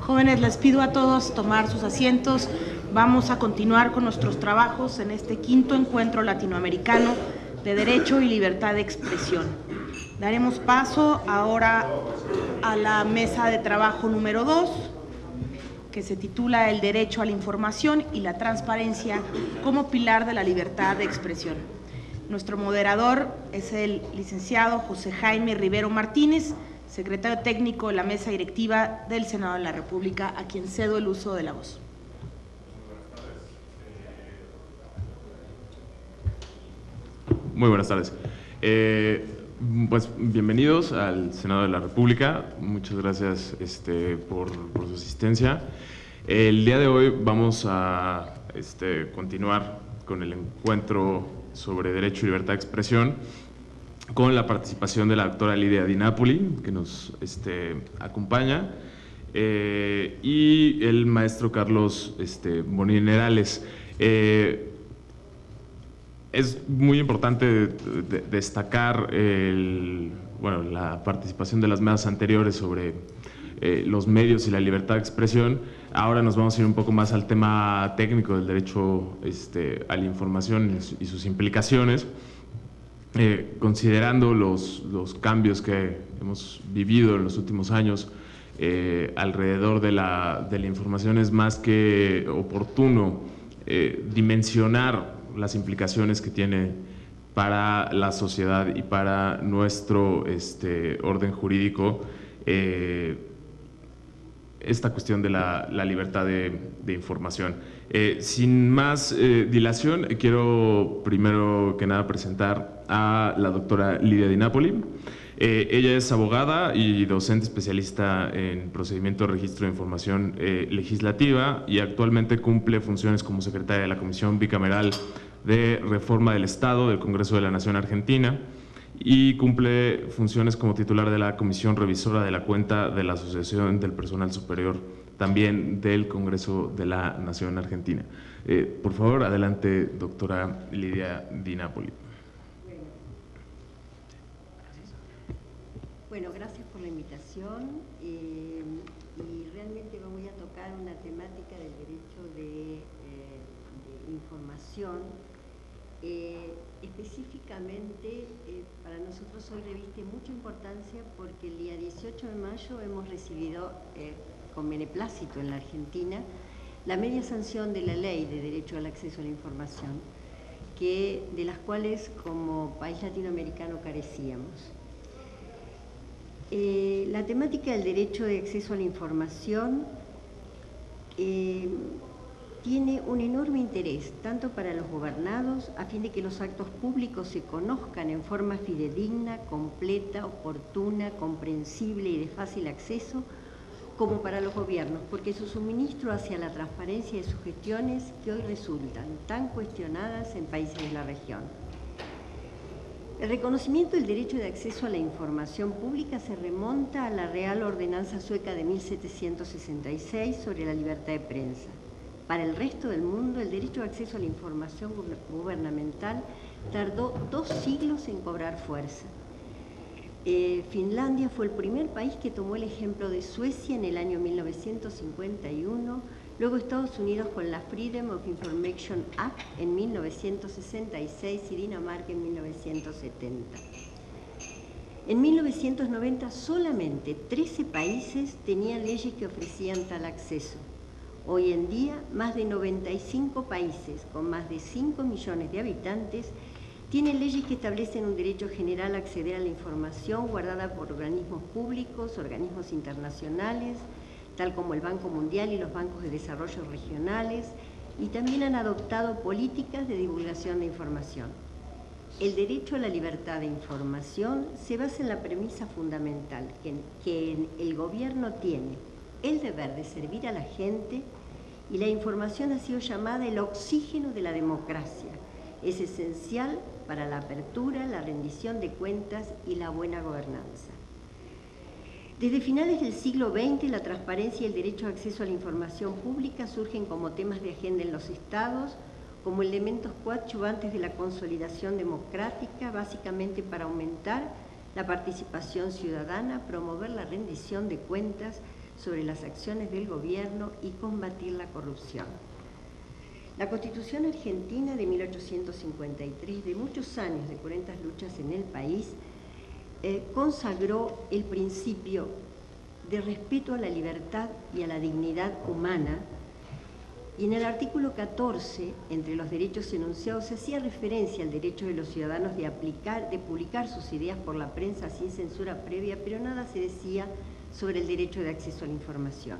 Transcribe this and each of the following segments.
Jóvenes, les pido a todos tomar sus asientos. Vamos a continuar con nuestros trabajos en este quinto encuentro latinoamericano de Derecho y Libertad de Expresión. Daremos paso ahora a la mesa de trabajo número 2, que se titula El derecho a la información y la transparencia como pilar de la libertad de expresión. Nuestro moderador es el licenciado José Jaime Rivero Martínez, secretario técnico de la mesa directiva del Senado de la República, a quien cedo el uso de la voz. Muy buenas tardes. Pues bienvenidos al Senado de la República. Muchas gracias por su asistencia. El día de hoy vamos a continuar con el encuentro sobre Derecho y Libertad de Expresión, con la participación de la doctora Lidia Di Napoli, que nos acompaña, y el maestro Carlos Bonilla Nerales. Es muy importante destacar la participación de las mesas anteriores sobre los medios y la libertad de expresión. Ahora nos vamos a ir un poco más al tema técnico del derecho a la información y sus implicaciones. Considerando los cambios que hemos vivido en los últimos años alrededor de la información, es más que oportuno dimensionar las implicaciones que tiene para la sociedad y para nuestro orden jurídico esta cuestión de la libertad de información. Sin más dilación, quiero primero que nada presentar a la doctora Lidia Di Napoli. Ella es abogada y docente especialista en procedimiento de registro de información legislativa, y actualmente cumple funciones como secretaria de la Comisión Bicameral de Reforma del Estado del Congreso de la Nación Argentina, y cumple funciones como titular de la Comisión Revisora de la Cuenta de la Asociación del Personal Superior, también del Congreso de la Nación Argentina. Por favor, adelante, doctora Lidia Di Napoli. Bueno, gracias por la invitación, y realmente voy a tocar una temática del derecho de información. Específicamente para nosotros hoy reviste mucha importancia porque el día 18 de mayo hemos recibido con beneplácito en la Argentina la media sanción de la Ley de Derecho al Acceso a la Información, de las cuales como país latinoamericano carecíamos. La temática del derecho de acceso a la información tiene un enorme interés, tanto para los gobernados, a fin de que los actos públicos se conozcan en forma fidedigna, completa, oportuna, comprensible y de fácil acceso, como para los gobiernos, porque su suministro hacia la transparencia de sus gestiones que hoy resultan tan cuestionadas en países de la región. El reconocimiento del derecho de acceso a la información pública se remonta a la Real Ordenanza Sueca de 1766 sobre la libertad de prensa. Para el resto del mundo, el derecho de acceso a la información gubernamental tardó 2 siglos en cobrar fuerza. Finlandia fue el primer país que tomó el ejemplo de Suecia en el año 1951, luego Estados Unidos con la Freedom of Information Act en 1966 y Dinamarca en 1970. En 1990 solamente 13 países tenían leyes que ofrecían tal acceso. Hoy en día, más de 95 países con más de 5 millones de habitantes tienen leyes que establecen un derecho general a acceder a la información guardada por organismos públicos, organismos internacionales, tal como el Banco Mundial y los bancos de desarrollo regionales, y también han adoptado políticas de divulgación de información. El derecho a la libertad de información se basa en la premisa fundamental que el gobierno tiene el deber de servir a la gente, y la información ha sido llamada el oxígeno de la democracia. Es esencial para la apertura, la rendición de cuentas y la buena gobernanza. Desde finales del siglo XX, la transparencia y el derecho a acceso a la información pública surgen como temas de agenda en los estados, como elementos coadyuvantes de la consolidación democrática, básicamente para aumentar la participación ciudadana, promover la rendición de cuentas, sobre las acciones del gobierno y combatir la corrupción. La Constitución argentina de 1853, de muchos años de cruentas luchas en el país, consagró el principio de respeto a la libertad y a la dignidad humana, y en el artículo 14, entre los derechos enunciados, se hacía referencia al derecho de los ciudadanos de publicar sus ideas por la prensa sin censura previa, pero nada se decía sobre el derecho de acceso a la información.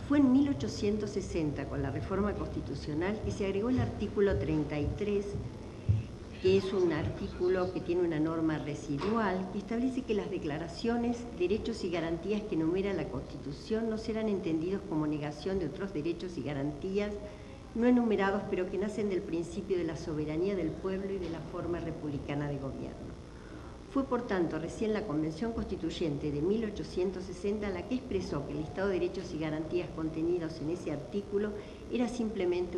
Fue en 1860, con la reforma constitucional, que se agregó el artículo 33, que es un artículo que tiene una norma residual, que establece que las declaraciones, derechos y garantías que enumera la Constitución no serán entendidos como negación de otros derechos y garantías no enumerados, pero que nacen del principio de la soberanía del pueblo y de la forma republicana de gobierno. Fue, por tanto, recién la Convención Constituyente de 1860 la que expresó que el listado de derechos y garantías contenidos en ese artículo era simplemente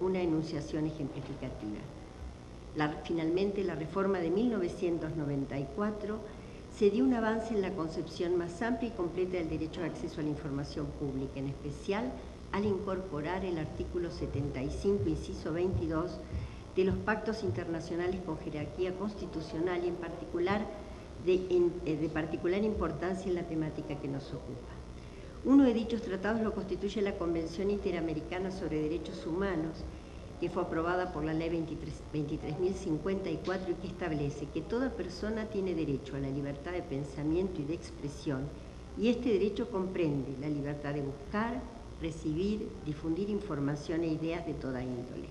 una enunciación ejemplificativa. Finalmente, la reforma de 1994 se dio un avance en la concepción más amplia y completa del derecho de acceso a la información pública, en especial al incorporar el artículo 75, inciso 22, de los pactos internacionales con jerarquía constitucional y en particular de particular importancia en la temática que nos ocupa. Uno de dichos tratados lo constituye la Convención Interamericana sobre Derechos Humanos, que fue aprobada por la Ley 23.054 y que establece que toda persona tiene derecho a la libertad de pensamiento y de expresión, y este derecho comprende la libertad de buscar, recibir, difundir información e ideas de toda índole.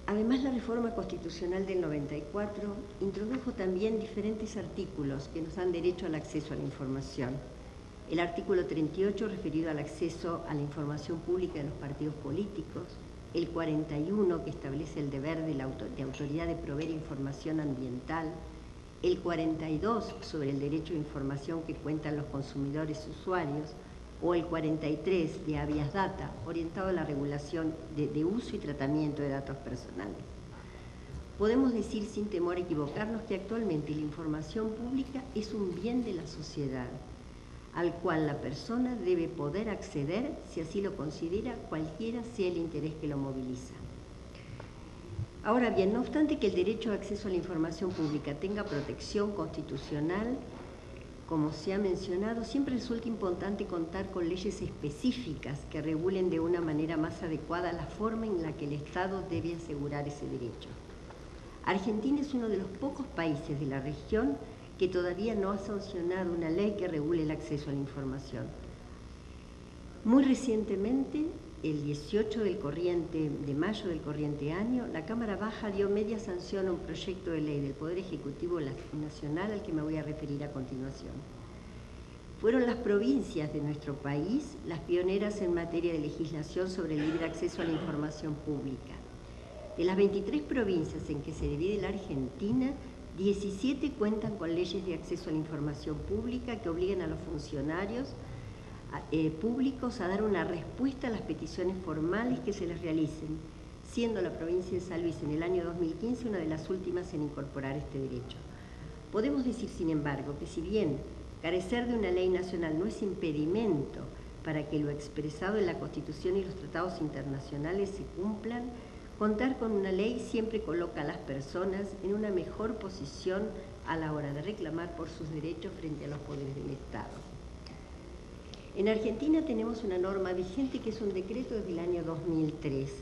Además, la reforma constitucional del 94 introdujo también diferentes artículos que nos dan derecho al acceso a la información. El artículo 38, referido al acceso a la información pública de los partidos políticos. El 41, que establece el deber de la autoridad de proveer información ambiental. El 42, sobre el derecho de información que cuentan los consumidores y usuarios. O el 43, de habeas data, orientado a la regulación de uso y tratamiento de datos personales. Podemos decir sin temor a equivocarnos que actualmente la información pública es un bien de la sociedad, al cual la persona debe poder acceder, si así lo considera, cualquiera sea el interés que lo moviliza. Ahora bien, no obstante que el derecho de acceso a la información pública tenga protección constitucional, como se ha mencionado, siempre resulta importante contar con leyes específicas que regulen de una manera más adecuada la forma en la que el Estado debe asegurar ese derecho. Argentina es uno de los pocos países de la región que todavía no ha sancionado una ley que regule el acceso a la información. Muy recientemente, el 18 de mayo del corriente año, la Cámara Baja dio media sanción a un proyecto de ley del Poder Ejecutivo Nacional al que me voy a referir a continuación. Fueron las provincias de nuestro país las pioneras en materia de legislación sobre el libre acceso a la información pública. De las 23 provincias en que se divide la Argentina, 17 cuentan con leyes de acceso a la información pública que obligan a los funcionarios públicos a dar una respuesta a las peticiones formales que se les realicen, siendo la provincia de San Luis en el año 2015 una de las últimas en incorporar este derecho. Podemos decir, sin embargo, que si bien carecer de una ley nacional no es impedimento para que lo expresado en la Constitución y los tratados internacionales se cumplan, contar con una ley siempre coloca a las personas en una mejor posición a la hora de reclamar por sus derechos frente a los poderes del Estado. En Argentina tenemos una norma vigente que es un decreto desde el año 2003.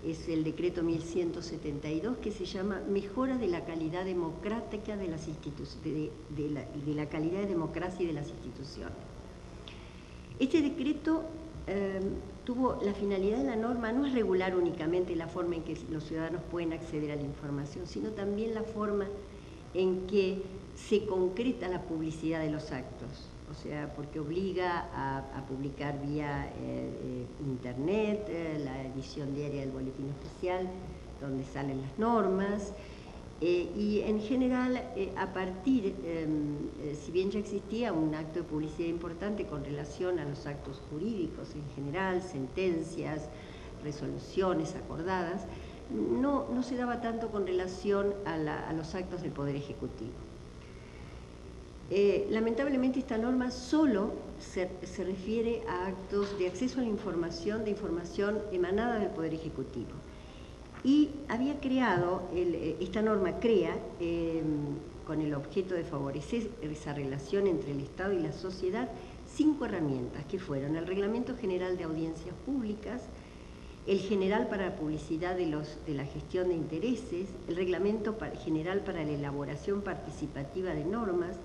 Es el decreto 1172 que se llama Mejora de la calidad democrática de las de la calidad de democracia y de las instituciones. Este decreto tuvo la finalidad de la norma no es regular únicamente la forma en que los ciudadanos pueden acceder a la información, sino también la forma en que se concreta la publicidad de los actos. O sea, porque obliga a publicar vía internet, la edición diaria del boletín oficial, donde salen las normas, y en general, a partir, si bien ya existía un acto de publicidad importante con relación a los actos jurídicos en general, sentencias, resoluciones acordadas, no se daba tanto con relación a los actos del Poder Ejecutivo. Lamentablemente esta norma solo se refiere a actos de acceso a la información, de información emanada del Poder Ejecutivo. Y había creado, esta norma crea, con el objeto de favorecer esa relación entre el Estado y la sociedad, 5 herramientas que fueron el Reglamento General de Audiencias Públicas, el General para la Publicidad de la Gestión de Intereses, el Reglamento General para la Elaboración Participativa de Normas,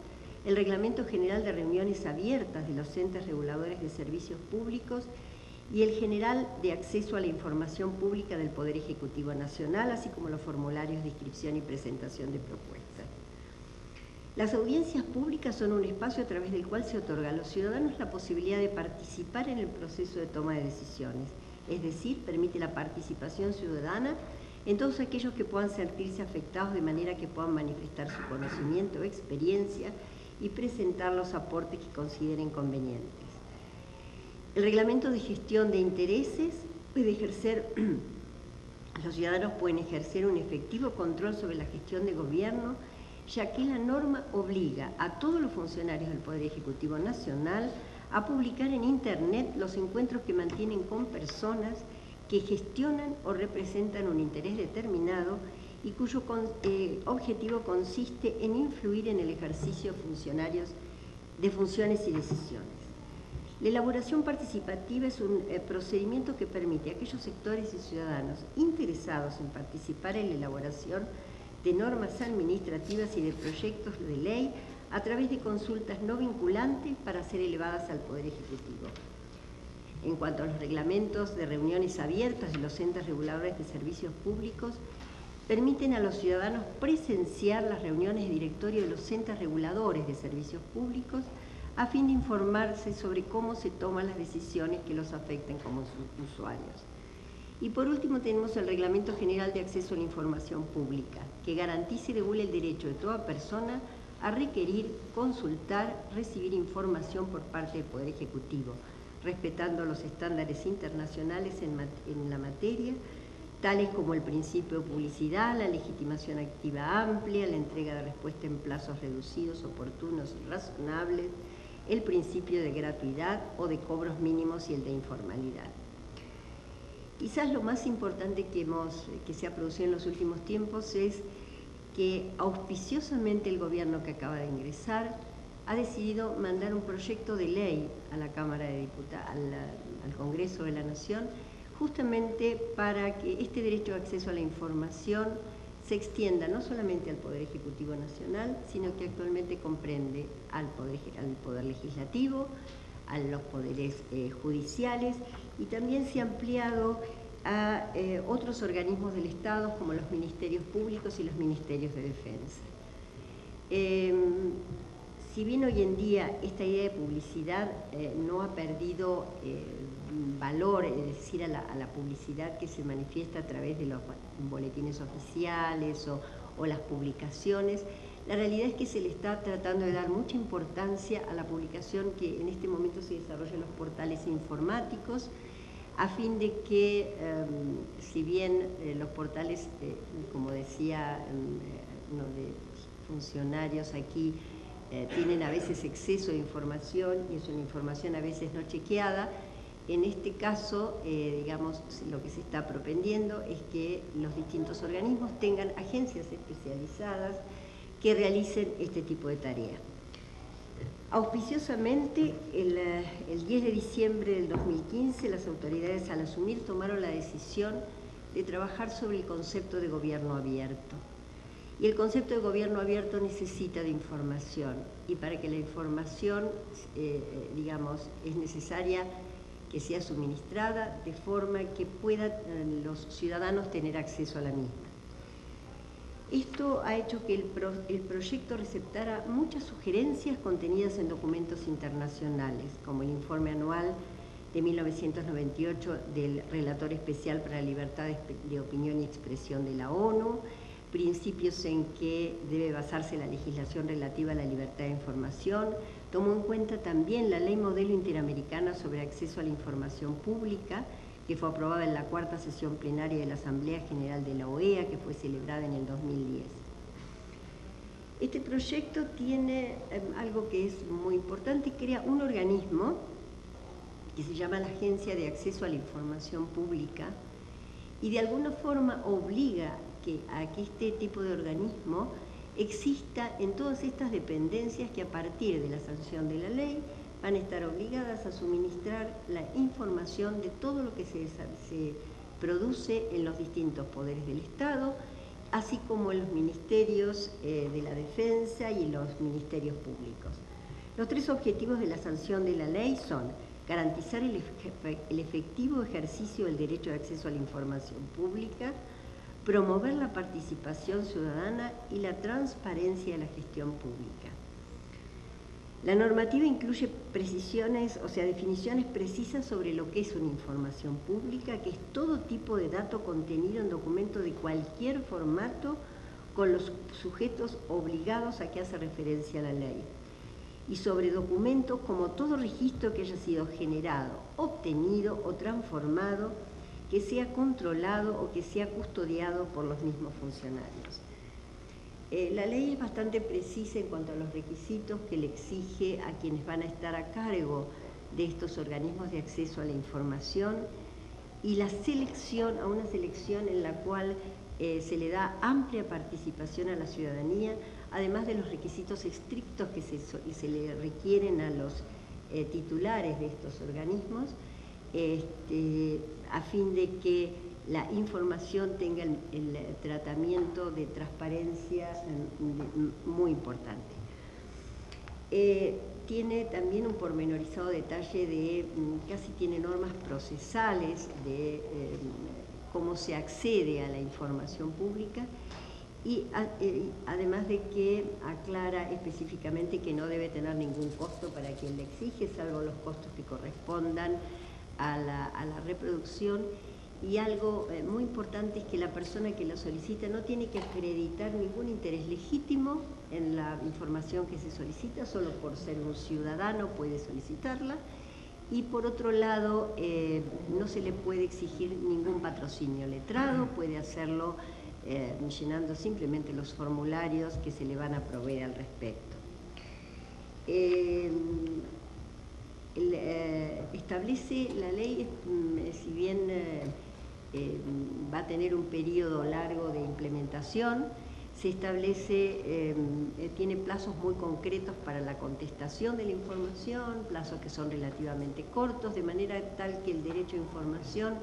el Reglamento General de Reuniones Abiertas de los Entes Reguladores de Servicios Públicos y el General de Acceso a la Información Pública del Poder Ejecutivo Nacional, así como los formularios de inscripción y presentación de propuestas. Las audiencias públicas son un espacio a través del cual se otorga a los ciudadanos la posibilidad de participar en el proceso de toma de decisiones, es decir, permite la participación ciudadana en todos aquellos que puedan sentirse afectados de manera que puedan manifestar su conocimiento o experiencia y presentar los aportes que consideren convenientes. El reglamento de gestión de intereses puede ejercer, los ciudadanos pueden ejercer un efectivo control sobre la gestión de gobierno, ya que la norma obliga a todos los funcionarios del Poder Ejecutivo Nacional a publicar en Internet los encuentros que mantienen con personas que gestionan o representan un interés determinado y cuyo objetivo consiste en influir en el ejercicio de funciones y decisiones. La elaboración participativa es un procedimiento que permite a aquellos sectores y ciudadanos interesados en participar en la elaboración de normas administrativas y de proyectos de ley a través de consultas no vinculantes para ser elevadas al Poder Ejecutivo. En cuanto a los reglamentos de reuniones abiertas de los entes reguladores de servicios públicos, permiten a los ciudadanos presenciar las reuniones de directorio de los entes reguladores de servicios públicos a fin de informarse sobre cómo se toman las decisiones que los afecten como usuarios. Y por último tenemos el Reglamento General de Acceso a la Información Pública, que garantiza y regula el derecho de toda persona a requerir, consultar, recibir información por parte del Poder Ejecutivo, respetando los estándares internacionales en la materia, tales como el principio de publicidad, la legitimación activa amplia, la entrega de respuesta en plazos reducidos, oportunos y razonables, el principio de gratuidad o de cobros mínimos y el de informalidad. Quizás lo más importante que se ha producido en los últimos tiempos es que auspiciosamente el gobierno que acaba de ingresar ha decidido mandar un proyecto de ley a la Cámara de Diputados, al Congreso de la Nación, justamente para que este derecho de acceso a la información se extienda no solamente al Poder Ejecutivo Nacional, sino que actualmente comprende al Poder Legislativo, a los poderes judiciales, y también se ha ampliado a otros organismos del Estado como los ministerios públicos y los ministerios de defensa. Si bien hoy en día esta idea de publicidad no ha perdido valor, es decir, a la publicidad que se manifiesta a través de los boletines oficiales o las publicaciones, la realidad es que se le está tratando de dar mucha importancia a la publicación que en este momento se desarrolla en los portales informáticos, a fin de que, si bien los portales, como decía uno de los funcionarios aquí, tienen a veces exceso de información y es una información a veces no chequeada, en este caso, digamos, lo que se está propendiendo es que los distintos organismos tengan agencias especializadas que realicen este tipo de tareas. Auspiciosamente, el 10 de diciembre del 2015, las autoridades al asumir tomaron la decisión de trabajar sobre el concepto de gobierno abierto. Y el concepto de gobierno abierto necesita de información, y para que la información, digamos, es necesaria que sea suministrada de forma que puedan los ciudadanos tener acceso a la misma. Esto ha hecho que el proyecto receptara muchas sugerencias contenidas en documentos internacionales, como el informe anual de 1998 del Relator Especial para la Libertad de Opinión y Expresión de la ONU, principios en que debe basarse la legislación relativa a la libertad de información. Tomó en cuenta también la Ley Modelo Interamericana sobre Acceso a la Información Pública, que fue aprobada en la 4ª sesión plenaria de la Asamblea General de la OEA, que fue celebrada en el 2010. Este proyecto tiene algo que es muy importante, crea un organismo que se llama la Agencia de Acceso a la Información Pública y de alguna forma obliga a que este tipo de organismo exista en todas estas dependencias que a partir de la sanción de la ley van a estar obligadas a suministrar la información de todo lo que se produce en los distintos poderes del Estado, así como en los ministerios de la defensa y en los ministerios públicos. Los tres objetivos de la sanción de la ley son garantizar el efectivo ejercicio del derecho de acceso a la información pública, promover la participación ciudadana y la transparencia de la gestión pública. La normativa incluye precisiones, o sea, definiciones precisas sobre lo que es una información pública, que es todo tipo de dato contenido en documento de cualquier formato con los sujetos obligados a que hace referencia a la ley. Y sobre documentos como todo registro que haya sido generado, obtenido o transformado, que sea controlado o que sea custodiado por los mismos funcionarios. La ley es bastante precisa en cuanto a los requisitos que le exige a quienes van a estar a cargo de estos organismos de acceso a la información y la selección, a una selección en la cual se le da amplia participación a la ciudadanía, además de los requisitos estrictos que se le requieren a los titulares de estos organismos, a fin de que la información tenga el tratamiento de transparencia muy importante. Tiene también un pormenorizado detalle de, casi tiene normas procesales de cómo se accede a la información pública y además de que aclara específicamente que no debe tener ningún costo para quien le exige, salvo los costos que correspondan a la reproducción. Y algo muy importante es que la persona que lo solicita no tiene que acreditar ningún interés legítimo en la información que se solicita, solo por ser un ciudadano puede solicitarla. Y por otro lado, no se le puede exigir ningún patrocinio letrado, puede hacerlo llenando simplemente los formularios que se le van a proveer al respecto. Establece la ley, si bien va a tener un periodo largo de implementación, se establece, tiene plazos muy concretos para la contestación de la información, plazos que son relativamente cortos, de manera tal que el derecho a información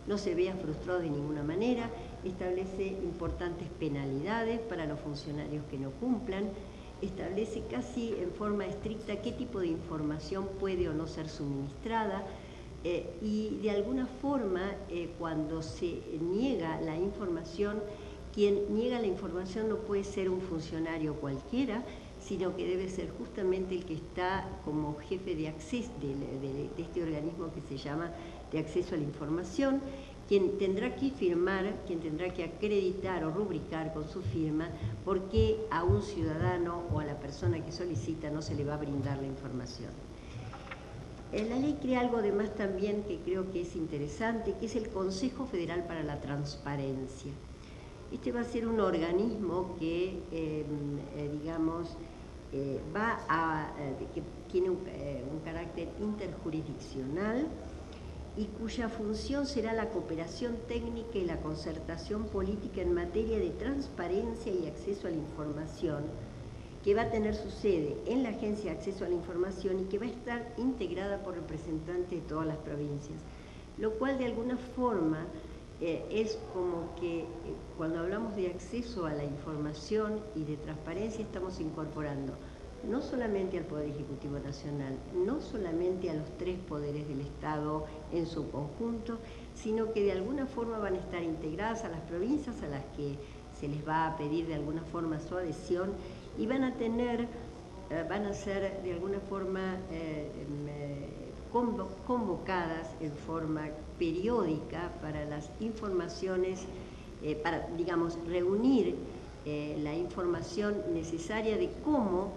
no se vea frustrado de ninguna manera, establece importantes penalidades para los funcionarios que no cumplan, establece casi en forma estricta qué tipo de información puede o no ser suministrada, y de alguna forma cuando se niega la información, quien niega la información no puede ser un funcionario cualquiera, sino que debe ser justamente el que está como jefe de acceso de este organismo que se llama de acceso a la información, quien tendrá que firmar, quien tendrá que acreditar o rubricar con su firma por qué a un ciudadano o a la persona que solicita no se le va a brindar la información. La ley crea algo además también que creo que es interesante, que es el Consejo Federal para la Transparencia. Este va a ser un organismo que, que tiene un carácter interjurisdiccional y cuya función será la cooperación técnica y la concertación política en materia de transparencia y acceso a la información, que va a tener su sede en la Agencia de Acceso a la Información y que va a estar integrada por representantes de todas las provincias, lo cual de alguna forma es como que cuando hablamos de acceso a la información y de transparencia estamos incorporando no solamente al Poder Ejecutivo Nacional, no solamente a los tres poderes del Estado en su conjunto, sino que de alguna forma van a estar integradas a las provincias a las que se les va a pedir de alguna forma su adhesión y van a ser de alguna forma convocadas en forma periódica para las informaciones, para, digamos, reunir la información necesaria de cómo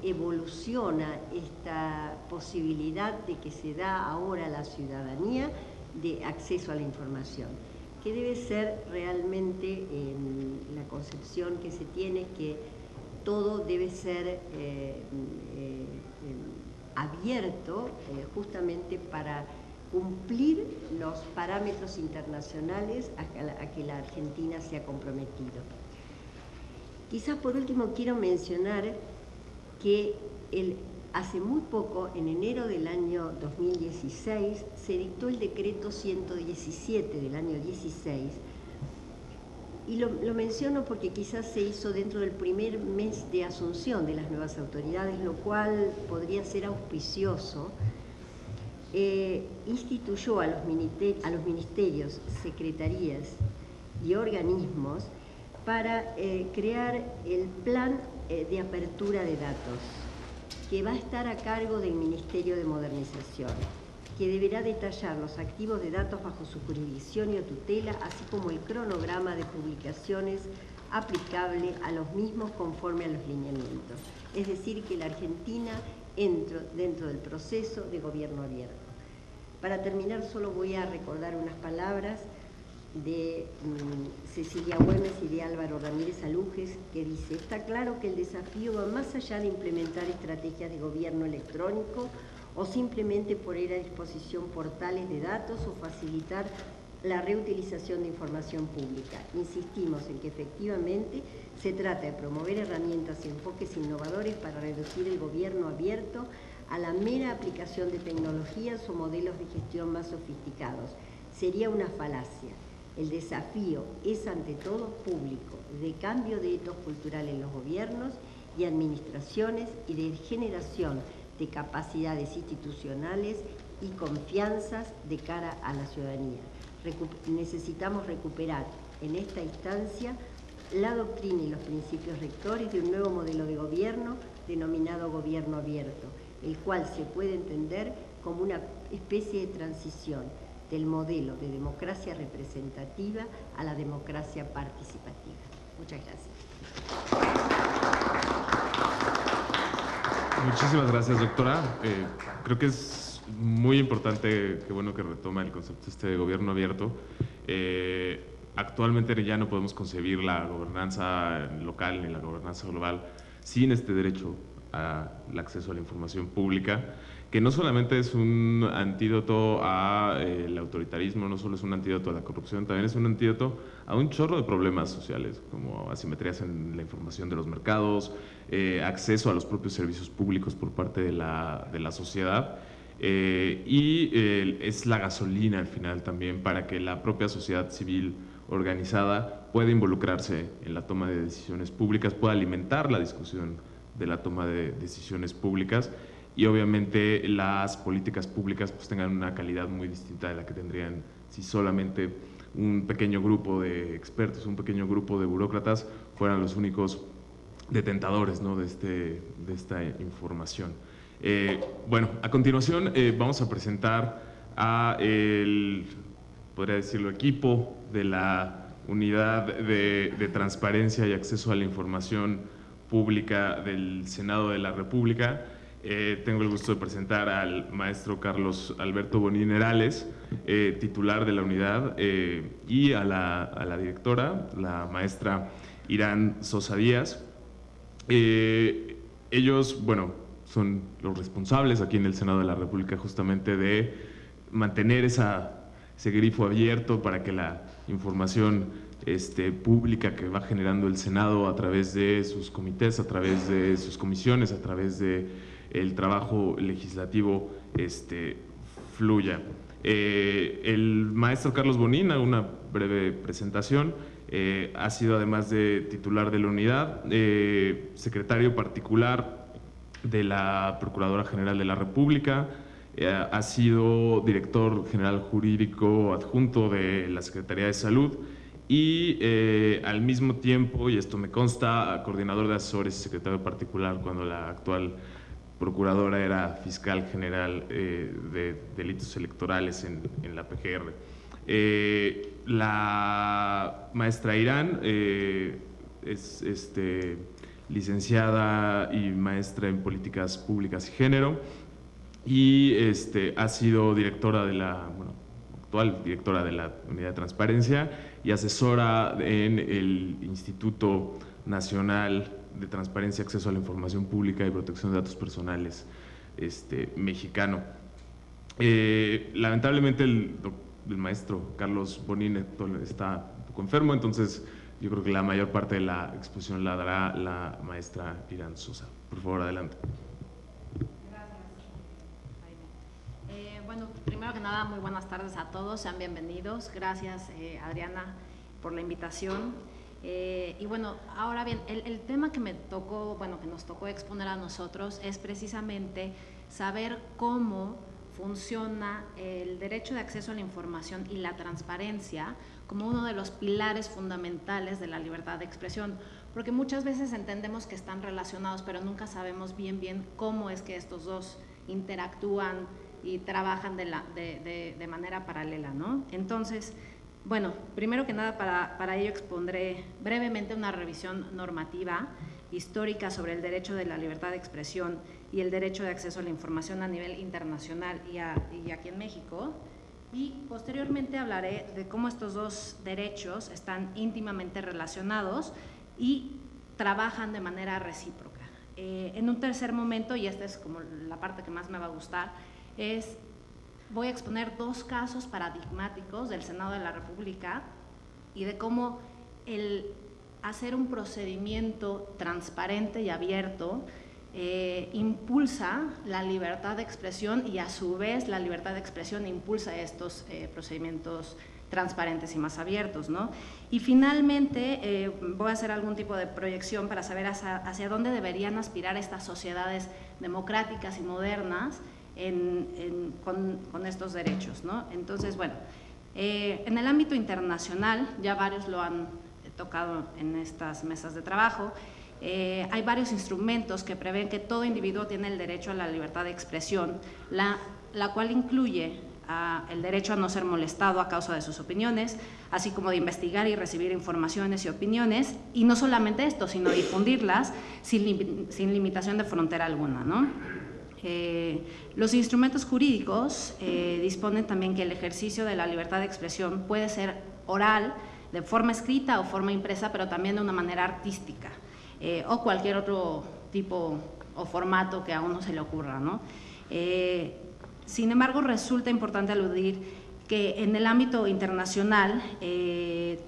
evoluciona esta posibilidad de que se da ahora a la ciudadanía de acceso a la información, que debe ser realmente la concepción que se tiene que todo debe ser abierto justamente para cumplir los parámetros internacionales a que la Argentina se ha comprometido. Quizás por último quiero mencionar que hace muy poco, en enero del año 2016, se dictó el decreto 117 del año 16, y lo menciono porque quizás se hizo dentro del primer mes de asunción de las nuevas autoridades, lo cual podría ser auspicioso. Instituyó a los ministerios, secretarías y organismos para crear el plan de apertura de datos, que va a estar a cargo del Ministerio de Modernización, que deberá detallar los activos de datos bajo su jurisdicción y o tutela, así como el cronograma de publicaciones aplicable a los mismos conforme a los lineamientos. Es decir, que la Argentina entra dentro del proceso de gobierno abierto. Para terminar, solo voy a recordar unas palabras de Cecilia Güemes y de Álvaro Ramírez Alujes, que dice: está claro que el desafío va más allá de implementar estrategias de gobierno electrónico o simplemente poner a disposición portales de datos o facilitar la reutilización de información pública. Insistimos en que efectivamente se trata de promover herramientas y enfoques innovadores para reducir el gobierno abierto a la mera aplicación de tecnologías o modelos de gestión más sofisticados. Sería una falacia. El desafío es ante todo público, de cambio de etos cultural en los gobiernos y administraciones y de generación de capacidades institucionales y confianzas de cara a la ciudadanía. Necesitamos recuperar en esta instancia la doctrina y los principios rectores de un nuevo modelo de gobierno denominado gobierno abierto, el cual se puede entender como una especie de transición del modelo de democracia representativa a la democracia participativa. Muchas gracias. Muchísimas gracias, doctora. Creo que es muy importante, qué bueno que retoma el concepto de gobierno abierto. Actualmente ya no podemos concebir la gobernanza local ni la gobernanza global sin este derecho al acceso a la información pública, que no solamente es un antídoto al autoritarismo, no solo es un antídoto a la corrupción, también es un antídoto a un chorro de problemas sociales, como asimetrías en la información de los mercados, acceso a los propios servicios públicos por parte de la sociedad, es la gasolina al final también para que la propia sociedad civil organizada pueda involucrarse en la toma de decisiones públicas, pueda alimentar la discusión de la toma de decisiones públicas, y obviamente las políticas públicas pues tengan una calidad muy distinta de la que tendrían si solamente un pequeño grupo de expertos, un pequeño grupo de burócratas fueran los únicos detentadores, ¿no?, de esta información. Bueno, a continuación vamos a presentar a podría decirlo, equipo de la Unidad de Transparencia y Acceso a la Información Pública del Senado de la República. Tengo el gusto de presentar al maestro Carlos Alberto Bonín Herales, titular de la unidad, y a la directora, la maestra Irán Sosa Díaz. Ellos, bueno, son los responsables aquí en el Senado de la República justamente de mantener ese grifo abierto para que la información pública que va generando el Senado a través de sus comités, a través de sus comisiones, a través de el trabajo legislativo fluya. El maestro Carlos Bonín, a una breve presentación, ha sido, además de titular de la unidad, secretario particular de la Procuradora General de la República, ha sido director general jurídico adjunto de la Secretaría de Salud y al mismo tiempo, y esto me consta, coordinador de asesores y secretario particular cuando la actual procuradora era fiscal general de delitos electorales en la PGR. La maestra Irán es licenciada y maestra en políticas públicas y género, y ha sido directora de actual directora de la Unidad de Transparencia y asesora en el Instituto Nacional de Transparencia, Acceso a la Información Pública y Protección de Datos Personales mexicano. Lamentablemente el maestro Carlos Bonín está un poco enfermo, entonces yo creo que la mayor parte de la exposición la dará la maestra Irán Sosa. Por favor, adelante. Gracias, Jaime. Bueno, primero que nada, muy buenas tardes a todos, sean bienvenidos. Gracias, Adriana, por la invitación. Y bueno, ahora bien, el tema que me tocó, que nos tocó exponer a nosotros es precisamente saber cómo funciona el derecho de acceso a la información y la transparencia como uno de los pilares fundamentales de la libertad de expresión, porque muchas veces entendemos que están relacionados, pero nunca sabemos bien cómo es que estos dos interactúan y trabajan de manera paralela, ¿no? Entonces, bueno, primero que nada, para ello expondré brevemente una revisión normativa histórica sobre el derecho de la libertad de expresión y el derecho de acceso a la información a nivel internacional y aquí en México, y posteriormente hablaré de cómo estos dos derechos están íntimamente relacionados y trabajan de manera recíproca. En un tercer momento, y esta es como la parte que más me va a gustar, voy a exponer dos casos paradigmáticos del Senado de la República y de cómo el hacer un procedimiento transparente y abierto impulsa la libertad de expresión y a su vez la libertad de expresión impulsa estos procedimientos transparentes y más abiertos, ¿no? Y finalmente voy a hacer algún tipo de proyección para saber hacia dónde deberían aspirar estas sociedades democráticas y modernas con estos derechos, ¿no? Entonces, bueno, en el ámbito internacional, ya varios lo han tocado en estas mesas de trabajo, hay varios instrumentos que prevén que todo individuo tiene el derecho a la libertad de expresión, la cual incluye el derecho a no ser molestado a causa de sus opiniones, así como de investigar y recibir informaciones y opiniones, y no solamente esto, sino difundirlas sin limitación de frontera alguna, ¿no? Los instrumentos jurídicos disponen también que el ejercicio de la libertad de expresión puede ser oral, de forma escrita o forma impresa, pero también de una manera artística, o cualquier otro tipo o formato que a uno se le ocurra, ¿no? Sin embargo, resulta importante aludir que en el ámbito internacional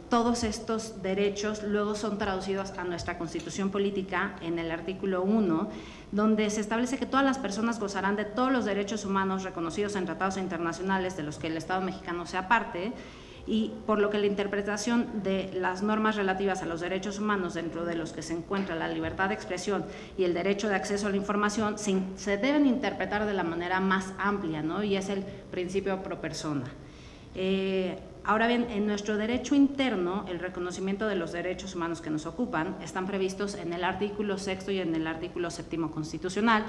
todos estos derechos luego son traducidos a nuestra Constitución Política en el artículo 1, donde se establece que todas las personas gozarán de todos los derechos humanos reconocidos en tratados internacionales de los que el Estado mexicano sea parte, y por lo que la interpretación de las normas relativas a los derechos humanos, dentro de los que se encuentra la libertad de expresión y el derecho de acceso a la información, se deben interpretar de la manera más amplia, ¿no? Y es el principio pro persona. Ahora bien, en nuestro derecho interno, el reconocimiento de los derechos humanos que nos ocupan están previstos en el artículo 6 y en el artículo 7 constitucional,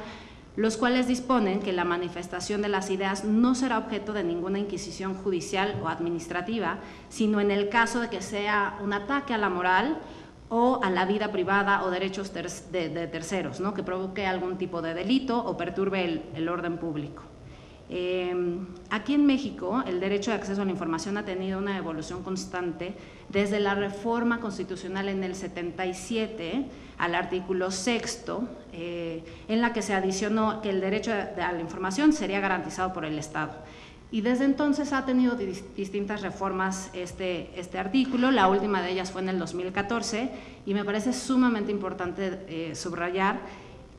los cuales disponen que la manifestación de las ideas no será objeto de ninguna inquisición judicial o administrativa, sino en el caso de que sea un ataque a la moral o a la vida privada o derechos de terceros, ¿no? Que provoque algún tipo de delito o perturbe el orden público. Aquí en México, el derecho de acceso a la información ha tenido una evolución constante desde la reforma constitucional en el 77 al artículo 6, en la que se adicionó que el derecho a la información sería garantizado por el Estado. Y desde entonces ha tenido distintas reformas este artículo, la última de ellas fue en el 2014, y me parece sumamente importante subrayar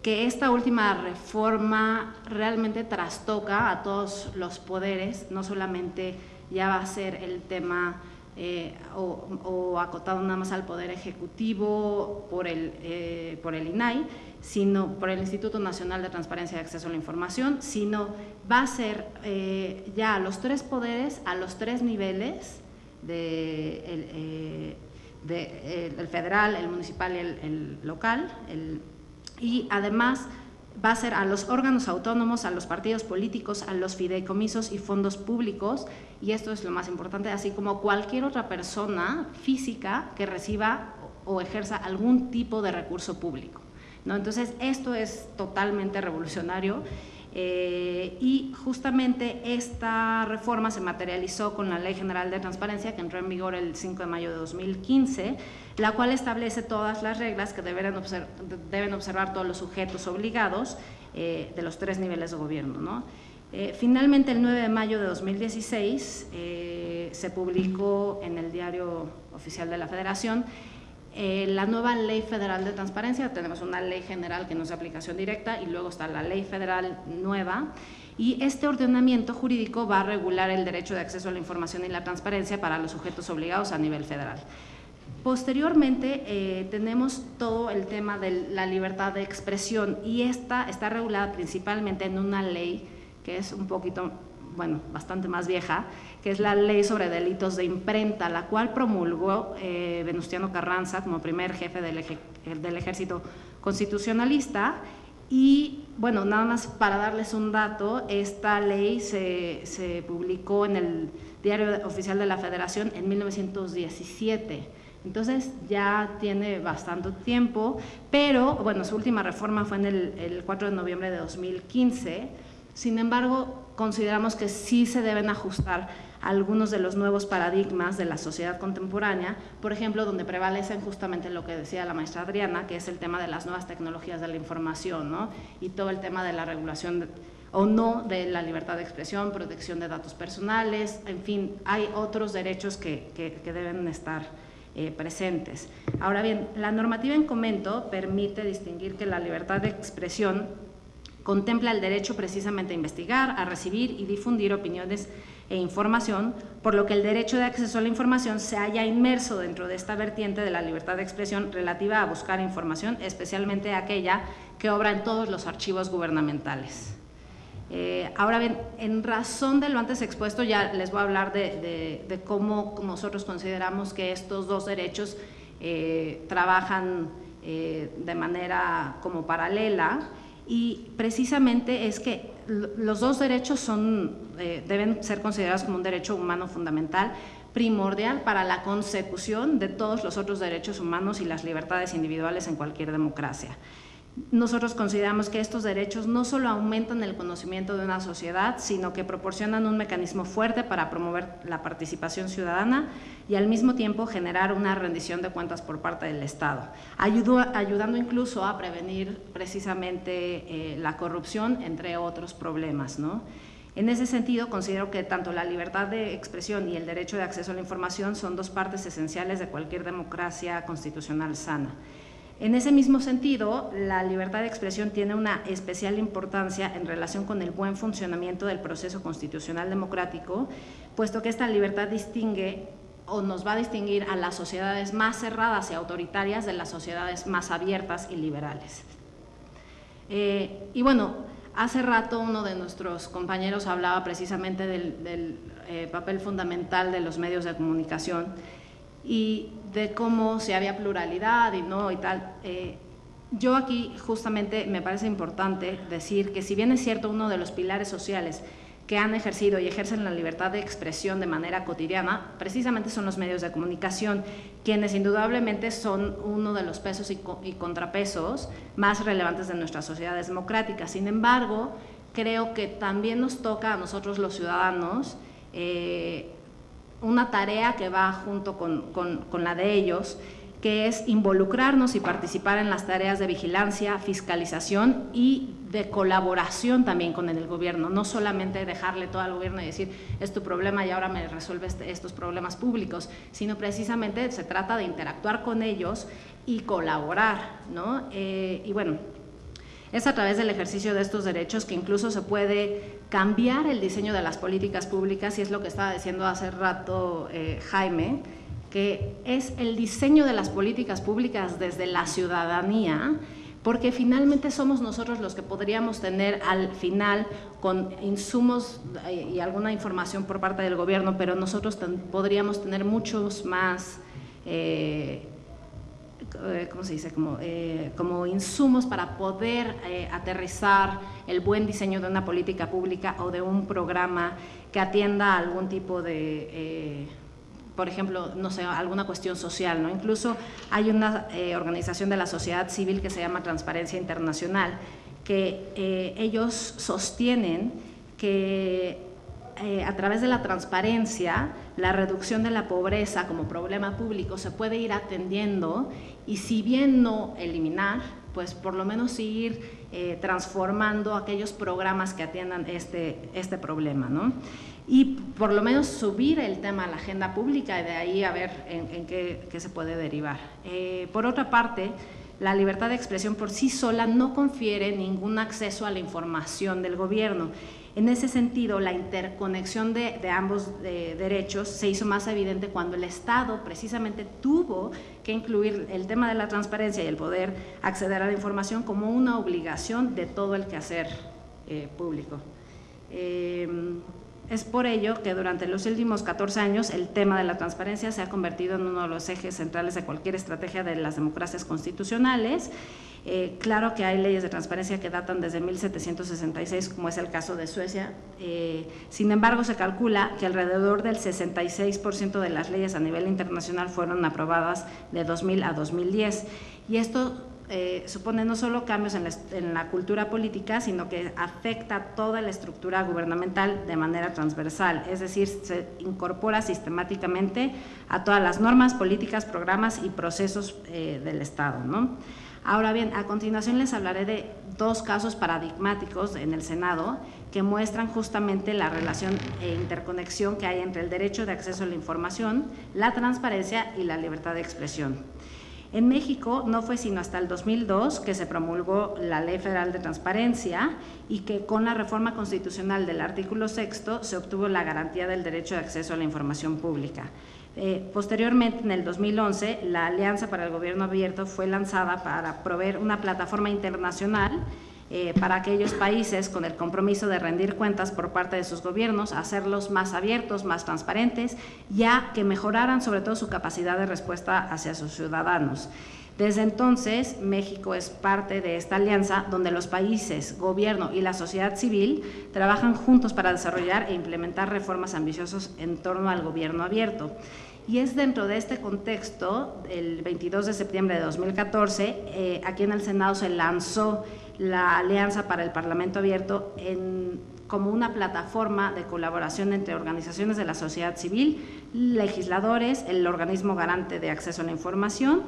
que esta última reforma realmente trastoca a todos los poderes, no solamente ya va a ser el tema o acotado nada más al Poder Ejecutivo por el INAI, sino por el Instituto Nacional de Transparencia y Acceso a la Información, sino va a ser ya a los tres poderes, a los tres niveles, el federal, el municipal y el local, y además va a ser a los órganos autónomos, a los partidos políticos, a los fideicomisos y fondos públicos, y esto es lo más importante, así como cualquier otra persona física que reciba o ejerza algún tipo de recurso público, ¿no? Entonces, esto es totalmente revolucionario. Y justamente esta reforma se materializó con la Ley General de Transparencia, que entró en vigor el 5 de mayo de 2015, la cual establece todas las reglas que deben observar todos los sujetos obligados de los 3 niveles de gobierno, ¿no? Finalmente, el 9 de mayo de 2016 se publicó en el Diario Oficial de la Federación la nueva Ley Federal de Transparencia. Tenemos una ley general que no es de aplicación directa y luego está la ley federal nueva, y este ordenamiento jurídico va a regular el derecho de acceso a la información y la transparencia para los sujetos obligados a nivel federal. Posteriormente tenemos todo el tema de la libertad de expresión, y esta está regulada principalmente en una ley que es un poquito, bueno, bastante más vieja, que es la Ley sobre Delitos de Imprenta, la cual promulgó Venustiano Carranza como primer jefe del Ejército Constitucionalista. Y bueno, nada más para darles un dato, esta ley se publicó en el Diario Oficial de la Federación en 1917. Entonces ya tiene bastante tiempo, pero bueno, su última reforma fue en el 4 de noviembre de 2015. Sin embargo, consideramos que sí se deben ajustar algunos de los nuevos paradigmas de la sociedad contemporánea, por ejemplo, donde prevalecen justamente lo que decía la maestra Adriana, que es el tema de las nuevas tecnologías de la información, ¿no? Y todo el tema de la regulación o no de la libertad de expresión, protección de datos personales, en fin, hay otros derechos que deben estar presentes. Ahora bien, la normativa en comento permite distinguir que la libertad de expresión contempla el derecho precisamente a investigar, a recibir y difundir opiniones e información, por lo que el derecho de acceso a la información se halla inmerso dentro de esta vertiente de la libertad de expresión relativa a buscar información, especialmente aquella que obra en todos los archivos gubernamentales. Ahora bien, en razón de lo antes expuesto, ya les voy a hablar de cómo nosotros consideramos que estos dos derechos trabajan de manera como paralela. Y precisamente es que los dos derechos deben ser considerados como un derecho humano fundamental, primordial para la consecución de todos los otros derechos humanos y las libertades individuales en cualquier democracia. Nosotros consideramos que estos derechos no solo aumentan el conocimiento de una sociedad, sino que proporcionan un mecanismo fuerte para promover la participación ciudadana y al mismo tiempo generar una rendición de cuentas por parte del Estado, ayudando incluso a prevenir precisamente la corrupción, entre otros problemas, ¿no? En ese sentido, considero que tanto la libertad de expresión y el derecho de acceso a la información son dos partes esenciales de cualquier democracia constitucional sana. En ese mismo sentido, la libertad de expresión tiene una especial importancia en relación con el buen funcionamiento del proceso constitucional democrático, puesto que esta libertad distingue o nos va a distinguir a las sociedades más cerradas y autoritarias de las sociedades más abiertas y liberales. Y bueno, hace rato uno de nuestros compañeros hablaba precisamente del papel fundamental de los medios de comunicación y de cómo si había pluralidad y no y tal. Yo aquí justamente me parece importante decir que si bien es cierto uno de los pilares sociales que han ejercido y ejercen la libertad de expresión de manera cotidiana, precisamente son los medios de comunicación, quienes indudablemente son uno de los pesos y contrapesos más relevantes de nuestras sociedades democráticas. Sin embargo, creo que también nos toca a nosotros los ciudadanos una tarea que va junto con la de ellos, que es involucrarnos y participar en las tareas de vigilancia, fiscalización y de colaboración también con el gobierno, no solamente dejarle todo al gobierno y decir es tu problema y ahora me resuelves estos problemas públicos, sino precisamente se trata de interactuar con ellos y colaborar, ¿no? Y bueno, es a través del ejercicio de estos derechos que incluso se puede cambiar el diseño de las políticas públicas, y es lo que estaba diciendo hace rato Jaime, que es el diseño de las políticas públicas desde la ciudadanía, porque finalmente somos nosotros los que podríamos tener al final con insumos y alguna información por parte del gobierno, pero nosotros podríamos tener muchos más ¿cómo se dice? Como insumos para poder aterrizar el buen diseño de una política pública o de un programa que atienda algún tipo de, por ejemplo, no sé, alguna cuestión social, ¿no? Incluso hay una organización de la sociedad civil que se llama Transparencia Internacional, que ellos sostienen que a través de la transparencia, la reducción de la pobreza como problema público se puede ir atendiendo y si bien no eliminar, pues por lo menos ir transformando aquellos programas que atiendan este problema, ¿no? Y por lo menos subir el tema a la agenda pública y de ahí a ver en qué se puede derivar. Por otra parte, la libertad de expresión por sí sola no confiere ningún acceso a la información del gobierno. En ese sentido, la interconexión de ambos derechos se hizo más evidente cuando el Estado precisamente tuvo que incluir el tema de la transparencia y el poder acceder a la información como una obligación de todo el quehacer público. Es por ello que durante los últimos 14 años el tema de la transparencia se ha convertido en uno de los ejes centrales de cualquier estrategia de las democracias constitucionales. Claro que hay leyes de transparencia que datan desde 1766, como es el caso de Suecia. Sin embargo, se calcula que alrededor del 66% de las leyes a nivel internacional fueron aprobadas de 2000 a 2010. Y esto supone no solo cambios en la cultura política, sino que afecta toda la estructura gubernamental de manera transversal, es decir, se incorpora sistemáticamente a todas las normas, políticas, programas y procesos del Estado, ¿no? Ahora bien, a continuación les hablaré de dos casos paradigmáticos en el Senado que muestran justamente la relación e interconexión que hay entre el derecho de acceso a la información, la transparencia y la libertad de expresión. En México no fue sino hasta el 2002 que se promulgó la Ley Federal de Transparencia y que con la reforma constitucional del artículo 6º se obtuvo la garantía del derecho de acceso a la información pública. Posteriormente, en el 2011, la Alianza para el Gobierno Abierto fue lanzada para proveer una plataforma internacional para aquellos países con el compromiso de rendir cuentas por parte de sus gobiernos, hacerlos más abiertos, más transparentes, ya que mejoraran sobre todo su capacidad de respuesta hacia sus ciudadanos. Desde entonces, México es parte de esta alianza donde los países, gobierno y la sociedad civil trabajan juntos para desarrollar e implementar reformas ambiciosas en torno al gobierno abierto. Y es dentro de este contexto, el 22 de septiembre de 2014, aquí en el Senado se lanzó la Alianza para el Parlamento Abierto como una plataforma de colaboración entre organizaciones de la sociedad civil, legisladores, el organismo garante de acceso a la información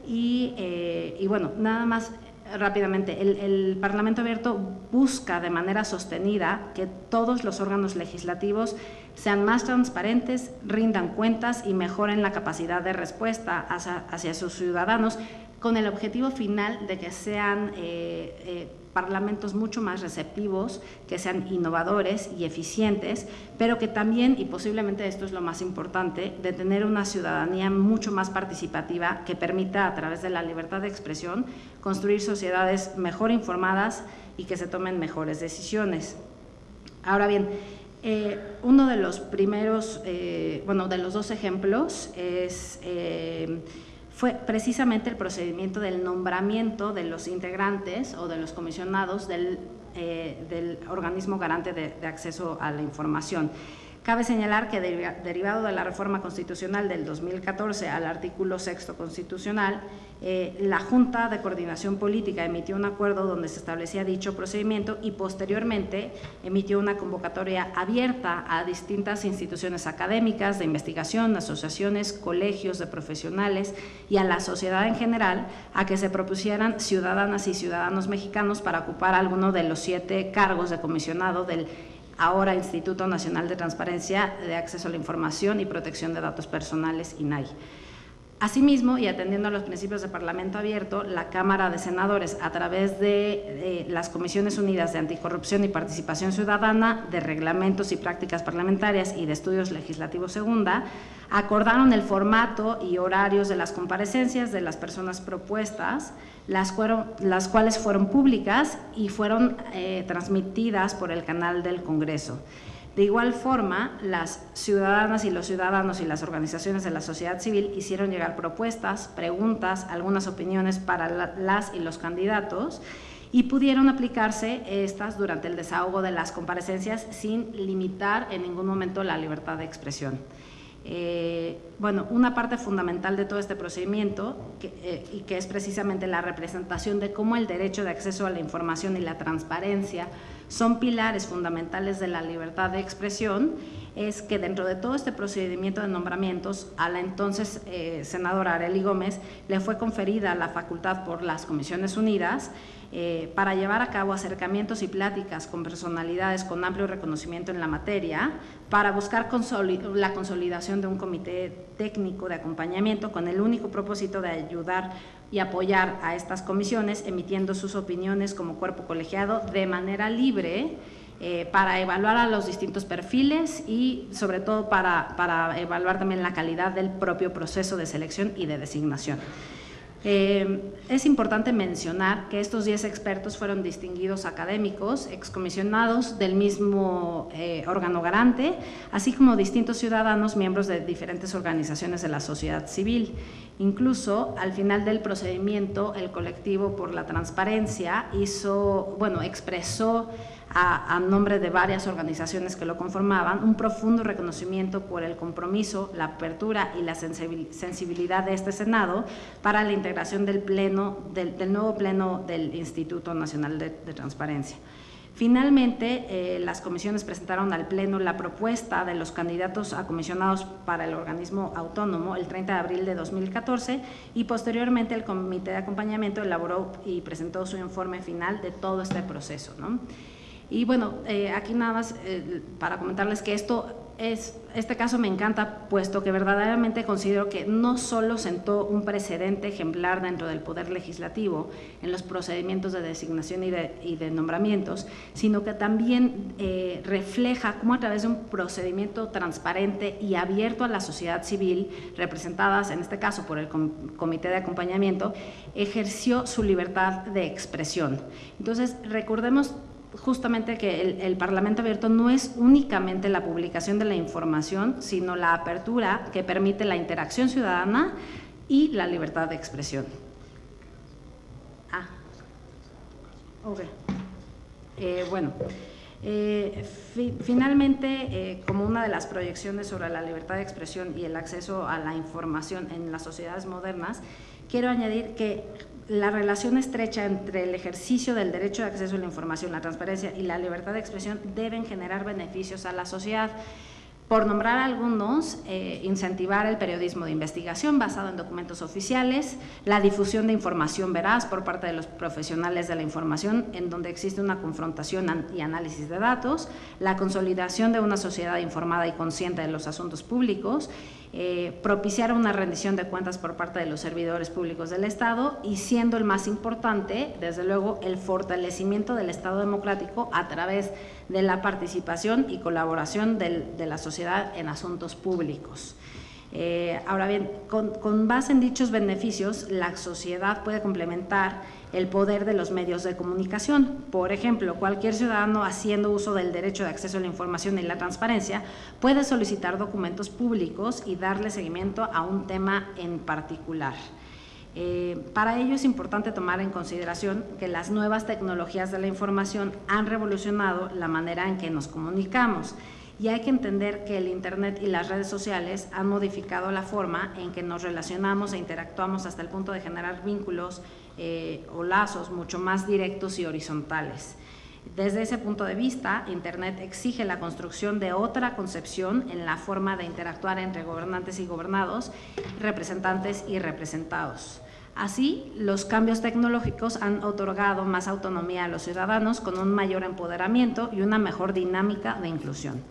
y bueno, nada más rápidamente, el Parlamento Abierto busca de manera sostenida que todos los órganos legislativos sean más transparentes, rindan cuentas y mejoren la capacidad de respuesta hacia sus ciudadanos, con el objetivo final de que sean parlamentos mucho más receptivos, que sean innovadores y eficientes, pero que también, y posiblemente esto es lo más importante, de tener una ciudadanía mucho más participativa que permita, a través de la libertad de expresión, construir sociedades mejor informadas y que se tomen mejores decisiones. Ahora bien, uno de los primeros, bueno, de los dos ejemplos fue precisamente el procedimiento del nombramiento de los integrantes o de los comisionados del organismo garante de acceso a la información. Cabe señalar que derivado de la reforma constitucional del 2014 al artículo 6º constitucional, la Junta de Coordinación Política emitió un acuerdo donde se establecía dicho procedimiento y posteriormente emitió una convocatoria abierta a distintas instituciones académicas, de investigación, asociaciones, colegios de profesionales y a la sociedad en general a que se propusieran ciudadanas y ciudadanos mexicanos para ocupar alguno de los 7 cargos de comisionado del ahora Instituto Nacional de Transparencia de Acceso a la Información y Protección de Datos Personales, INAI. Asimismo, y atendiendo a los principios de Parlamento Abierto, la Cámara de Senadores, a través de las Comisiones Unidas de Anticorrupción y Participación Ciudadana, de Reglamentos y Prácticas Parlamentarias y de Estudios Legislativos Segunda, acordaron el formato y horarios de las comparecencias de las personas propuestas, las cuales fueron públicas y fueron transmitidas por el canal del Congreso. De igual forma, las ciudadanas y los ciudadanos y las organizaciones de la sociedad civil hicieron llegar propuestas, preguntas, algunas opiniones para las y los candidatos y pudieron aplicarse estas durante el desahogo de las comparecencias sin limitar en ningún momento la libertad de expresión. Bueno, una parte fundamental de todo este procedimiento y que es precisamente la representación de cómo el derecho de acceso a la información y la transparencia son pilares fundamentales de la libertad de expresión, es que dentro de todo este procedimiento de nombramientos a la entonces senadora Arely Gómez le fue conferida la facultad por las Comisiones Unidas para llevar a cabo acercamientos y pláticas con personalidades con amplio reconocimiento en la materia, para buscar la consolidación de un comité técnico de acompañamiento con el único propósito de ayudar y apoyar a estas comisiones, emitiendo sus opiniones como cuerpo colegiado de manera libre, para evaluar a los distintos perfiles y sobre todo para evaluar también la calidad del propio proceso de selección y de designación. Es importante mencionar que estos 10 expertos fueron distinguidos académicos, excomisionados del mismo órgano garante, así como distintos ciudadanos, miembros de diferentes organizaciones de la sociedad civil. Incluso al final del procedimiento, el colectivo por la transparencia expresó a nombre de varias organizaciones que lo conformaban un profundo reconocimiento por el compromiso, la apertura y la sensibilidad de este Senado para la integración del nuevo pleno del Instituto Nacional de Transparencia. Finalmente, las comisiones presentaron al Pleno la propuesta de los candidatos a comisionados para el organismo autónomo el 30 de abril de 2014 y posteriormente el Comité de Acompañamiento elaboró y presentó su informe final de todo este proceso, ¿no? Y bueno, aquí nada más para comentarles que este caso me encanta, puesto que verdaderamente considero que no solo sentó un precedente ejemplar dentro del Poder Legislativo en los procedimientos de designación y de nombramientos, sino que también refleja cómo a través de un procedimiento transparente y abierto a la sociedad civil, representadas en este caso por el Comité de Acompañamiento, ejerció su libertad de expresión. Entonces, recordemos justamente que el Parlamento abierto no es únicamente la publicación de la información, sino la apertura que permite la interacción ciudadana y la libertad de expresión. Finalmente, como una de las proyecciones sobre la libertad de expresión y el acceso a la información en las sociedades modernas, quiero añadir que la relación estrecha entre el ejercicio del derecho de acceso a la información, la transparencia y la libertad de expresión deben generar beneficios a la sociedad. Por nombrar algunos, incentivar el periodismo de investigación basado en documentos oficiales, la difusión de información veraz por parte de los profesionales de la información en donde existe una confrontación y análisis de datos, la consolidación de una sociedad informada y consciente de los asuntos públicos, propiciar una rendición de cuentas por parte de los servidores públicos del Estado y, siendo el más importante, desde luego, el fortalecimiento del Estado democrático a través de la participación y colaboración de la sociedad en asuntos públicos. Ahora bien, con base en dichos beneficios, la sociedad puede complementar el poder de los medios de comunicación. Por ejemplo, cualquier ciudadano haciendo uso del derecho de acceso a la información y la transparencia puede solicitar documentos públicos y darle seguimiento a un tema en particular. Para ello es importante tomar en consideración que las nuevas tecnologías de la información han revolucionado la manera en que nos comunicamos. Y hay que entender que el Internet y las redes sociales han modificado la forma en que nos relacionamos e interactuamos hasta el punto de generar vínculos o lazos mucho más directos y horizontales. Desde ese punto de vista, Internet exige la construcción de otra concepción en la forma de interactuar entre gobernantes y gobernados, representantes y representados. Así, los cambios tecnológicos han otorgado más autonomía a los ciudadanos con un mayor empoderamiento y una mejor dinámica de inclusión.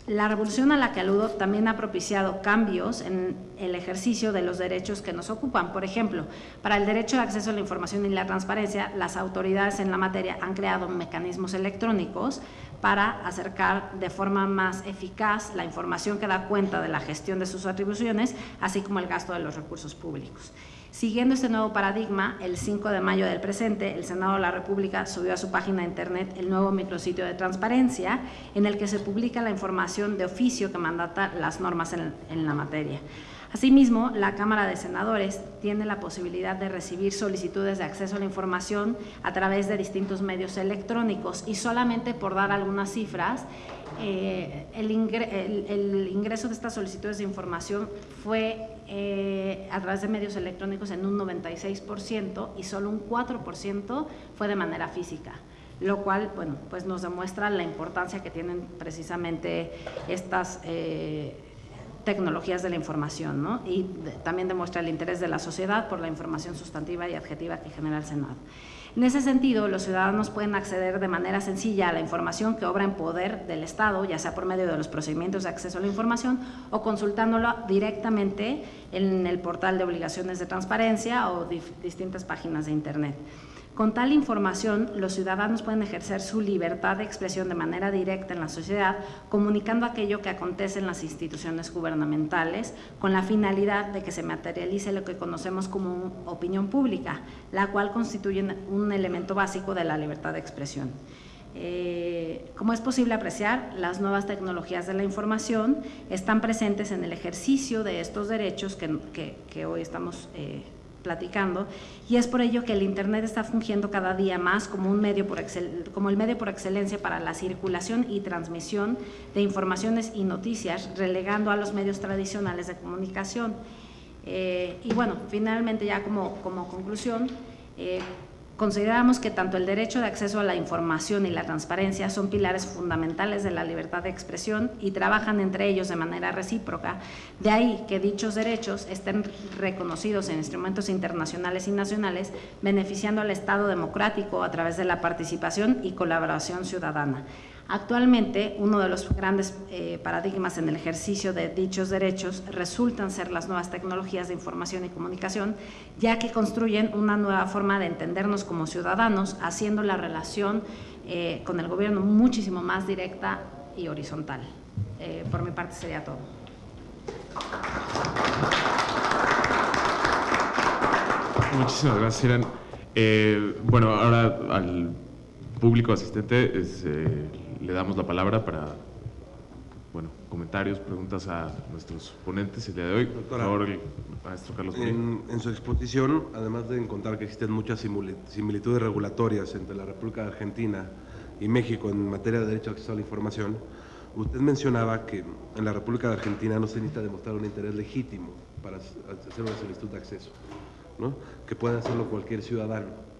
La revolución a la que aludo también ha propiciado cambios en el ejercicio de los derechos que nos ocupan. Por ejemplo, para el derecho de acceso a la información y la transparencia, las autoridades en la materia han creado mecanismos electrónicos para acercar de forma más eficaz la información que da cuenta de la gestión de sus atribuciones, así como el gasto de los recursos públicos. Siguiendo este nuevo paradigma, el 5 de mayo del presente, el Senado de la República subió a su página de Internet el nuevo micrositio de transparencia, en el que se publica la información de oficio que mandata las normas en la materia. Asimismo, la Cámara de Senadores tiene la posibilidad de recibir solicitudes de acceso a la información a través de distintos medios electrónicos y solamente por dar algunas cifras, el ingreso de estas solicitudes de información fue a través de medios electrónicos en un 96% y solo un 4% fue de manera física, lo cual, bueno, pues nos demuestra la importancia que tienen precisamente estas tecnologías de la información, ¿no? Y también demuestra el interés de la sociedad por la información sustantiva y adjetiva que genera el Senado. En ese sentido, los ciudadanos pueden acceder de manera sencilla a la información que obra en poder del Estado, ya sea por medio de los procedimientos de acceso a la información o consultándolo directamente en el portal de obligaciones de transparencia o distintas páginas de Internet. Con tal información, los ciudadanos pueden ejercer su libertad de expresión de manera directa en la sociedad, comunicando aquello que acontece en las instituciones gubernamentales, con la finalidad de que se materialice lo que conocemos como opinión pública, la cual constituye un elemento básico de la libertad de expresión. Como es posible apreciar, las nuevas tecnologías de la información están presentes en el ejercicio de estos derechos que hoy estamos platicando, y es por ello que el Internet está fungiendo cada día más como el medio por excelencia para la circulación y transmisión de informaciones y noticias, relegando a los medios tradicionales de comunicación. Y bueno, finalmente ya como conclusión, consideramos que tanto el derecho de acceso a la información y la transparencia son pilares fundamentales de la libertad de expresión y trabajan entre ellos de manera recíproca. De ahí que dichos derechos estén reconocidos en instrumentos internacionales y nacionales, beneficiando al Estado democrático a través de la participación y colaboración ciudadana. Actualmente, uno de los grandes paradigmas en el ejercicio de dichos derechos resultan ser las nuevas tecnologías de información y comunicación, ya que construyen una nueva forma de entendernos como ciudadanos, haciendo la relación con el gobierno muchísimo más directa y horizontal. Por mi parte sería todo. Muchísimas gracias, Irán. Bueno, ahora al público asistente le damos la palabra para comentarios, preguntas a nuestros ponentes el día de hoy. Doctora, por favor, el maestro Carlos Murillo. En su exposición, además de encontrar que existen muchas similitudes regulatorias entre la República de Argentina y México en materia de derecho a acceso a la información, usted mencionaba que en la República de Argentina no se necesita demostrar un interés legítimo para hacer una solicitud de acceso, ¿no? Que puede hacerlo cualquier ciudadano.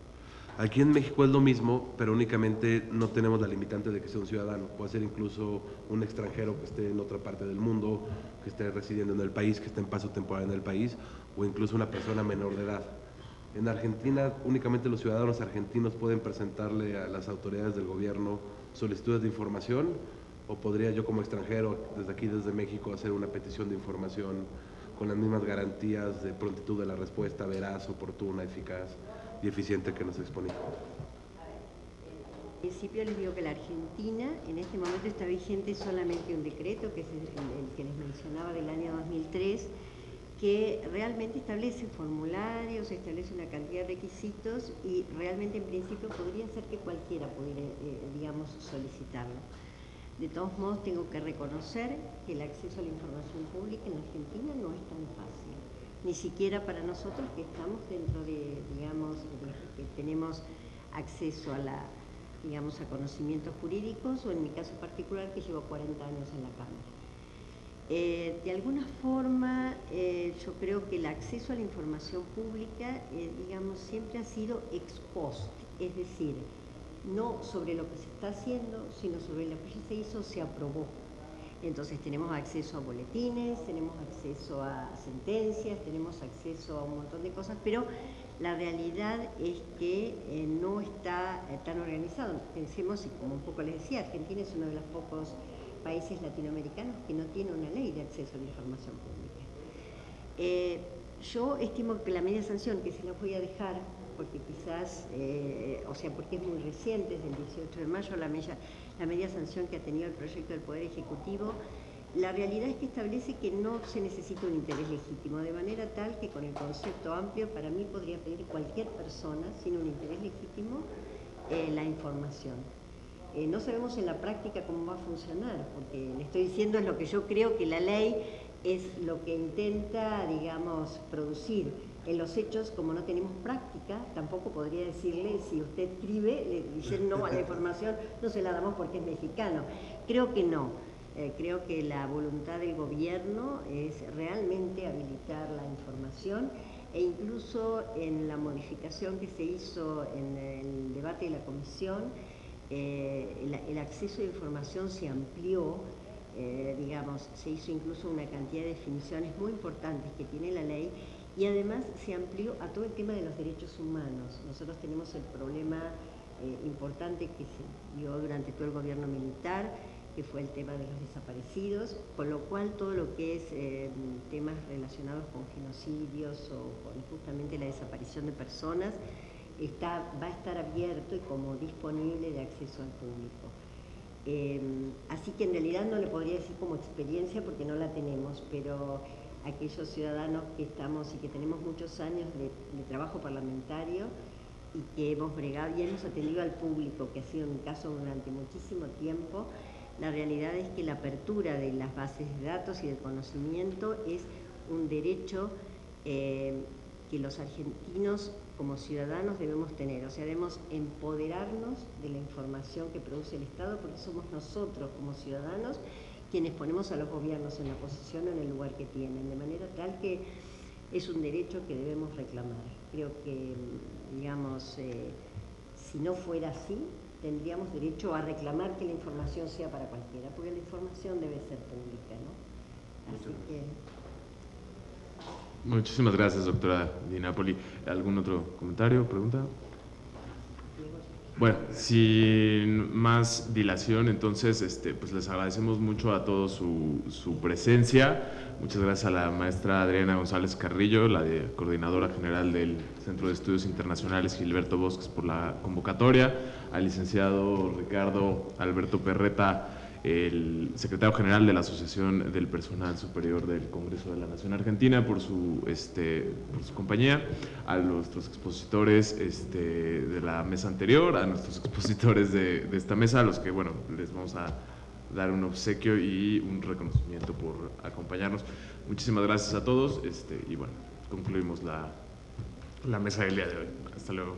Aquí en México es lo mismo, pero únicamente no tenemos la limitante de que sea un ciudadano. Puede ser incluso un extranjero que esté en otra parte del mundo, que esté residiendo en el país, que esté en paso temporal en el país, o incluso una persona menor de edad. En Argentina, únicamente los ciudadanos argentinos pueden presentarle a las autoridades del gobierno solicitudes de información, o podría yo como extranjero, desde aquí, desde México, hacer una petición de información con las mismas garantías de prontitud de la respuesta, veraz, oportuna, eficaz y eficiente que nos exponía. En principio les digo que la Argentina en este momento está vigente solamente un decreto, que es el que les mencionaba del año 2003, que realmente establece formularios, establece una cantidad de requisitos y realmente en principio podría ser que cualquiera pudiera, digamos, solicitarlo. De todos modos tengo que reconocer que el acceso a la información pública en la Argentina no es tan fácil. Ni siquiera para nosotros que estamos dentro de, digamos, que tenemos acceso a digamos, a conocimientos jurídicos, o en mi caso particular que llevo 40 años en la Cámara. De alguna forma, yo creo que el acceso a la información pública, digamos, siempre ha sido ex post, es decir, no sobre lo que se está haciendo, sino sobre lo que ya se hizo, se aprobó. Entonces tenemos acceso a boletines, tenemos acceso a sentencias, tenemos acceso a un montón de cosas, pero la realidad es que no está tan organizado. Pensemos, y como un poco les decía, Argentina es uno de los pocos países latinoamericanos que no tiene una ley de acceso a la información pública. Yo estimo que la media sanción, que se la voy a dejar, porque quizás, porque es muy reciente, desde el 18 de mayo, la media sanción que ha tenido el proyecto del Poder Ejecutivo, la realidad es que establece que no se necesita un interés legítimo, de manera tal que con el concepto amplio, para mí podría pedir cualquier persona, sin un interés legítimo, la información. No sabemos en la práctica cómo va a funcionar, porque le estoy diciendo es lo que yo creo que la ley es lo que intenta, digamos, producir. En los hechos, como no tenemos práctica, tampoco podría decirle, si usted escribe, le dicen no a la información, no se la damos porque es mexicano. Creo que no. Creo que la voluntad del gobierno es realmente habilitar la información, e incluso en la modificación que se hizo en el debate de la comisión, el acceso a información se amplió, digamos, se hizo incluso una cantidad de definiciones muy importantes que tiene la ley, y además se amplió a todo el tema de los derechos humanos. Nosotros tenemos el problema importante que se dio durante todo el gobierno militar, que fue el tema de los desaparecidos, con lo cual todo lo que es temas relacionados con genocidios o con justamente la desaparición de personas va a estar abierto y como disponible de acceso al público. Así que en realidad no le podría decir como experiencia porque no la tenemos, pero aquellos ciudadanos que estamos y que tenemos muchos años de trabajo parlamentario y que hemos bregado y hemos atendido al público, que ha sido mi caso durante muchísimo tiempo, la realidad es que la apertura de las bases de datos y del conocimiento es un derecho que los argentinos como ciudadanos debemos tener. O sea, debemos empoderarnos de la información que produce el Estado, porque somos nosotros como ciudadanos quienes ponemos a los gobiernos en la posición o en el lugar que tienen, de manera tal que es un derecho que debemos reclamar. Creo que, digamos, si no fuera así, tendríamos derecho a reclamar que la información sea para cualquiera, porque la información debe ser pública, ¿no? Así que... Muchísimas gracias, doctora Di Napoli. ¿Algún otro comentario, pregunta? Bueno, sin más dilación, entonces pues les agradecemos mucho a todos su presencia. Muchas gracias a la maestra Adriana González Carrillo, la coordinadora general del Centro de Estudios Internacionales Gilberto Bosques, por la convocatoria, al licenciado Ricardo Alberto Perreta, el secretario general de la Asociación del Personal Superior del Congreso de la Nación Argentina, por su compañía, a nuestros expositores de la mesa anterior, a nuestros expositores de esta mesa, a los que, bueno, les vamos a dar un obsequio y un reconocimiento por acompañarnos. Muchísimas gracias a todos y bueno, concluimos la mesa del día de hoy. Hasta luego.